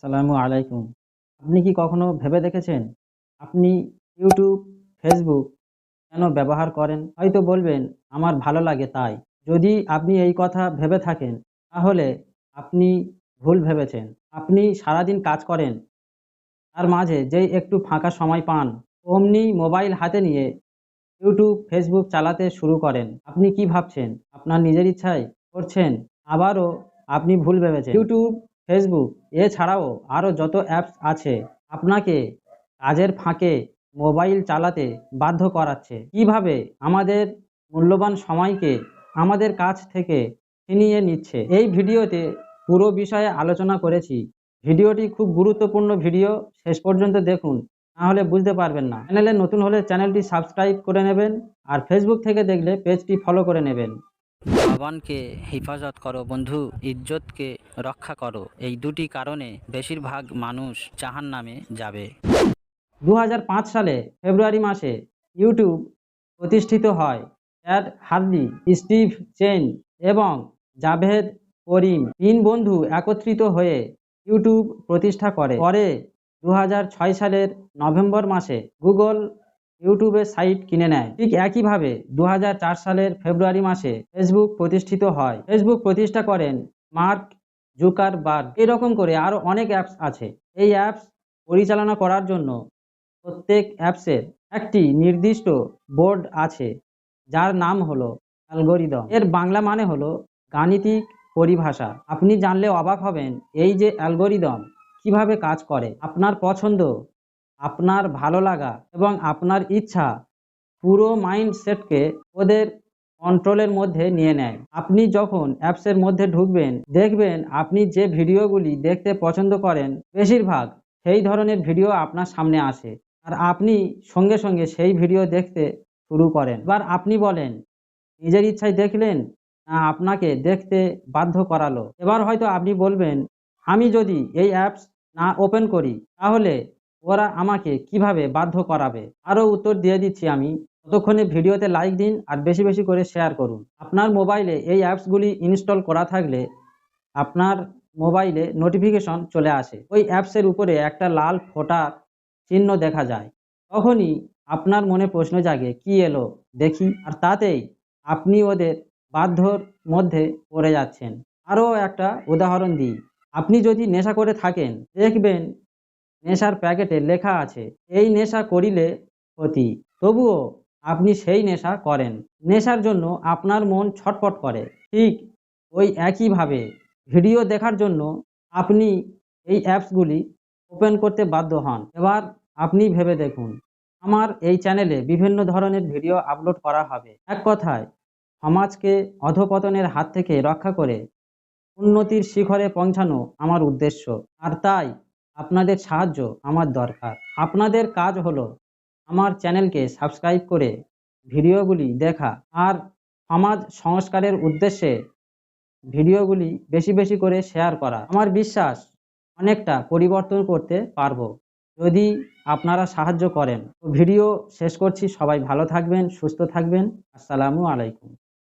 আসসালামু আলাইকুম। আপনি কি কখনো ভেবে দেখেছেন আপনি ইউটিউব, ফেসবুক কেন ব্যবহার করেন? হয়তো বলবেন, "আমার ভালো লাগে তাই।" যদি আপনি এই কথা ভেবে থাকেন, তাহলে আপনি ভুল ভেবেছেন। আপনি সারাদিন কাজ করেন, তার মাঝে যেই একটু ফাঁকা সময় পান, অমনি মোবাইল হাতে নিয়ে ইউটিউব, ফেসবুক চালাতে শুরু করেন। আপনি কি ভাবছেন? আপনার নিজের ইচ্ছায় করছেন? আবারও আপনি ভুল ভেবেছেন। ইউটিউব, ফেসবুক এছাড়াও আরও যত অ্যাপস আছে আপনাকে কাজের ফাঁকে মোবাইল চালাতে বাধ্য করাচ্ছে। কিভাবে আমাদের মূল্যবান সময়কে আমাদের কাছ থেকে ছিনিয়ে নিচ্ছে। এই ভিডিওতে পুরো বিষয়ে আলোচনা করেছি। ভিডিওটি খুব গুরুত্বপূর্ণ ভিডিও, শেষ পর্যন্ত দেখুন। নাহলে বুঝতে পারবেন না। চ্যানেলে নতুন হলে চ্যানেলটি সাবস্ক্রাইব করে নেবেন, আর ফেসবুক থেকে দেখলে পেজটি ফলো করে নেবেন। জবানকে হেফাজত করো বন্ধু, ইজ্জতকে রক্ষা করো। এই দুটি কারণে বেশিরভাগ মানুষ জাহান্নামে যাবে। 2005 সালে ফেব্রুয়ারি মাসে ইউটিউব প্রতিষ্ঠিত হয়। অ্যাড হার্লি, স্টিভ চেন এবং জাভেদ করিম 3 বন্ধু একত্রিত হয়ে ইউটিউব প্রতিষ্ঠা করে। পরে 2006 সালের নভেম্বর মাসে গুগল ইউটিউবের সাইট কিনে নেয়। ঠিক একইভাবে 2004 সালের ফেব্রুয়ারি মাসে ফেসবুক প্রতিষ্ঠিত হয়। ফেসবুক প্রতিষ্ঠা করেন মার্ক জুকারবার্গ। এরকম করে আরও অনেক অ্যাপস আছে। এই অ্যাপস পরিচালনা করার জন্য প্রত্যেক অ্যাপসের একটি নির্দিষ্ট বোর্ড আছে, যার নাম হলো অ্যালগরিদম। এর বাংলা মানে হলো গাণিতিক পরিভাষা। আপনি জানলে অবাক হবেন এই যে অ্যালগরিদম কিভাবে কাজ করে। আপনার পছন্দ, আপনার ভালো লাগা এবং আপনার ইচ্ছা পুরো মাইন্ডসেটকে ওদের কন্ট্রোলের মধ্যে নিয়ে নেয়। আপনি যখন অ্যাপসের মধ্যে ঢুকবেন, দেখবেন আপনি যে ভিডিওগুলি দেখতে পছন্দ করেন বেশিরভাগ সেই ধরনের ভিডিও আপনার সামনে আসে, আর আপনি সঙ্গে সঙ্গে সেই ভিডিও দেখতে শুরু করেন। এবার আপনি বলেন, নিজের ইচ্ছায় দেখলেন না আপনাকে দেখতে বাধ্য করালো? এবার হয়তো আপনি বলবেন, আমি যদি এই অ্যাপস না ওপেন করি তাহলে ওরা আমাকে কিভাবে বাধ্য করাবে? আরও উত্তর দিয়ে দিচ্ছি আমি। ততক্ষণে ভিডিওতে লাইক দিন আর বেশি বেশি করে শেয়ার করুন। আপনার মোবাইলে এই অ্যাপসগুলি ইনস্টল করা থাকলে আপনার মোবাইলে নোটিফিকেশন চলে আসে। ওই অ্যাপসের উপরে একটা লাল ফোঁটার চিহ্ন দেখা যায়। তখনই আপনার মনে প্রশ্ন জাগে, কি এলো দেখি, আর তাতেই আপনি ওদের বাধ্যর মধ্যে পড়ে যাচ্ছেন। আরও একটা উদাহরণ দিই, আপনি যদি নেশা করে থাকেন, দেখবেন নেশার প্যাকেটে লেখা আছে এই নেশা করিলে ক্ষতি, তবুও আপনি সেই নেশা করেন। নেশার জন্য আপনার মন ছটফট করে। ঠিক ওই একইভাবে ভিডিও দেখার জন্য আপনি এই অ্যাপসগুলি ওপেন করতে বাধ্য হন। এবার আপনি ভেবে দেখুন, আমার এই চ্যানেলে বিভিন্ন ধরনের ভিডিও আপলোড করা হবে। এক কথায় সমাজকে অধঃপতনের হাত থেকে রক্ষা করে উন্নতির শিখরে পৌঁছানো আমার উদ্দেশ্য, আর তাই আপনাদের সাহায্য আমার দরকার। আপনাদের কাজ হলো আমার চ্যানেলকে সাবস্ক্রাইব করে ভিডিওগুলি দেখা আর সমাজ সংস্কারের উদ্দেশ্যে ভিডিওগুলি বেশি বেশি করে শেয়ার করা। আমার বিশ্বাস অনেকটা পরিবর্তন করতে পারবো যদি আপনারা সাহায্য করেন। তো ভিডিও শেষ করছি। সবাই ভালো থাকবেন, সুস্থ থাকবেন। আসসালামু আলাইকুম।